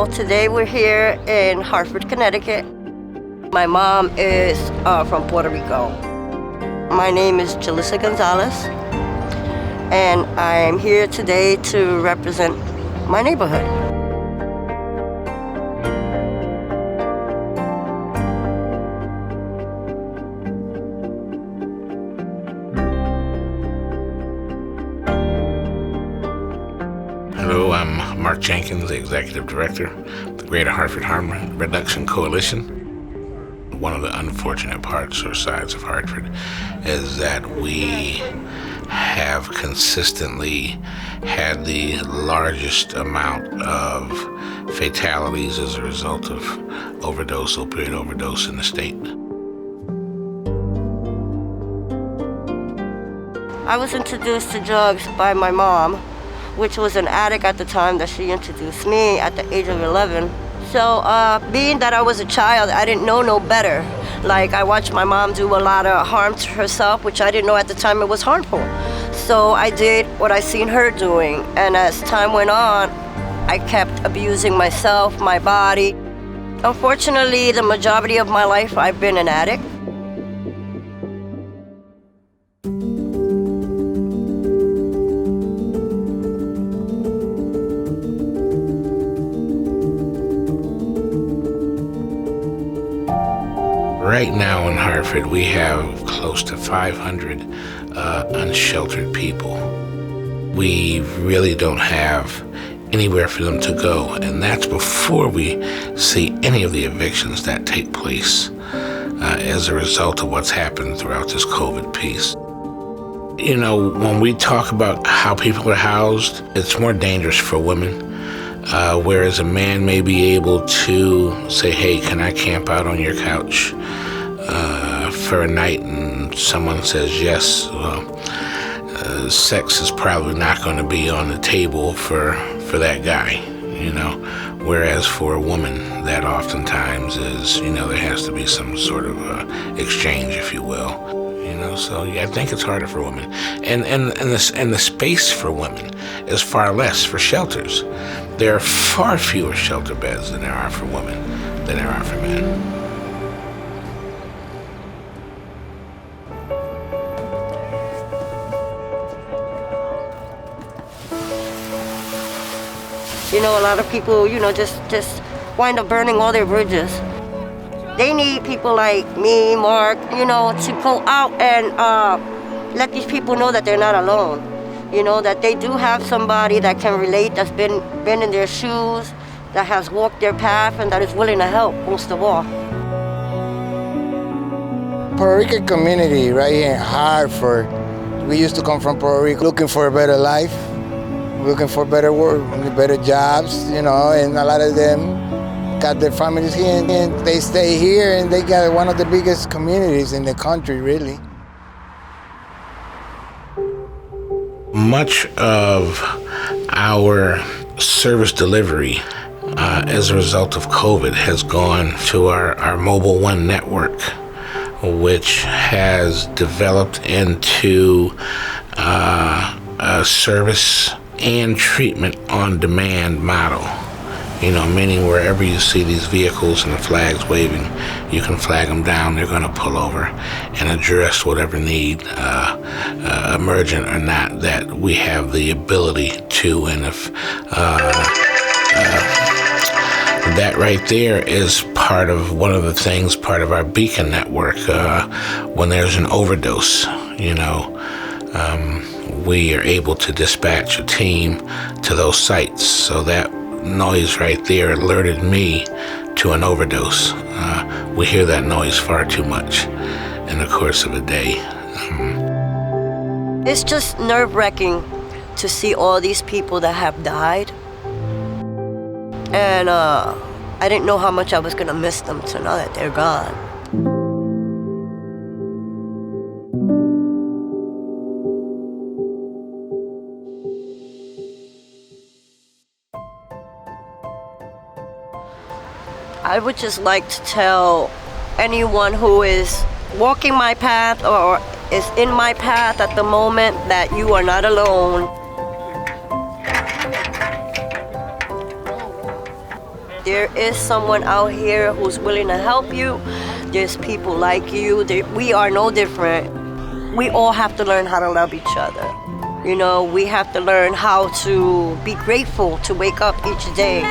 Well, today we're here in Hartford, Connecticut. My mom is from Puerto Rico. My name is Jalissa Gonzalez, and I'm here today to represent my neighborhood. Hello, I'm Mark Jenkins, the Executive Director of the Greater Hartford Harm Reduction Coalition. One of the unfortunate parts or sides of Hartford is that we have consistently had the largest amount of fatalities as a result of opioid overdose in the state. I was introduced to drugs by my mom, which was an addict at the time that she introduced me at the age of 11. So being that I was a child, I didn't know no better. Like, I watched my mom do a lot of harm to herself, which I didn't know at the time it was harmful. So I did what I seen her doing. And as time went on, I kept abusing myself, my body. Unfortunately, the majority of my life, I've been an addict. Right now in Hartford, we have close to 500 unsheltered people. We really don't have anywhere for them to go, and that's before we see any of the evictions that take place as a result of what's happened throughout this COVID piece. You know, when we talk about how people are housed, it's more dangerous for women. Whereas a man may be able to say, hey, can I camp out on your couch for a night? And someone says yes. Well, sex is probably not going to be on the table for that guy, you know. Whereas for a woman, that oftentimes is, you know, there has to be some sort of exchange, if you will. You know, so yeah, I think it's harder for women. And the space for women is far less for shelters. There are far fewer shelter beds than there are for women than there are for men. You know, a lot of people, you know, just wind up burning all their bridges. They need people like me, Mark, you know, to go out and let these people know that they're not alone. You know, that they do have somebody that can relate, that's been in their shoes, that has walked their path, and that is willing to help, most of all. Puerto Rican community right here in Hartford. We used to come from Puerto Rico looking for a better life, looking for better work, better jobs, you know, and a lot of them got their families here, and they stay here, and they got one of the biggest communities in the country, really. Much of our service delivery as a result of COVID has gone to our Mobile One network, which has developed into a service and treatment on demand model. You know, meaning wherever you see these vehicles and the flags waving, you can flag them down. They're going to pull over and address whatever need, emergent or not, that we have the ability to. And if that right there is part of one of the things, part of our Beacon network, when there's an overdose, you know, we are able to dispatch a team to those sites. So that noise right there alerted me to an overdose. We hear that noise far too much in the course of a day. It's just nerve-wracking to see all these people that have died. And I didn't know how much I was gonna miss them to know that they're gone. I would just like to tell anyone who is walking my path or is in my path at the moment that you are not alone. there is someone out here who's willing to help you. There's people like you. We are no different. We all have to learn how to love each other. You know, we have to learn how to be grateful to wake up each day.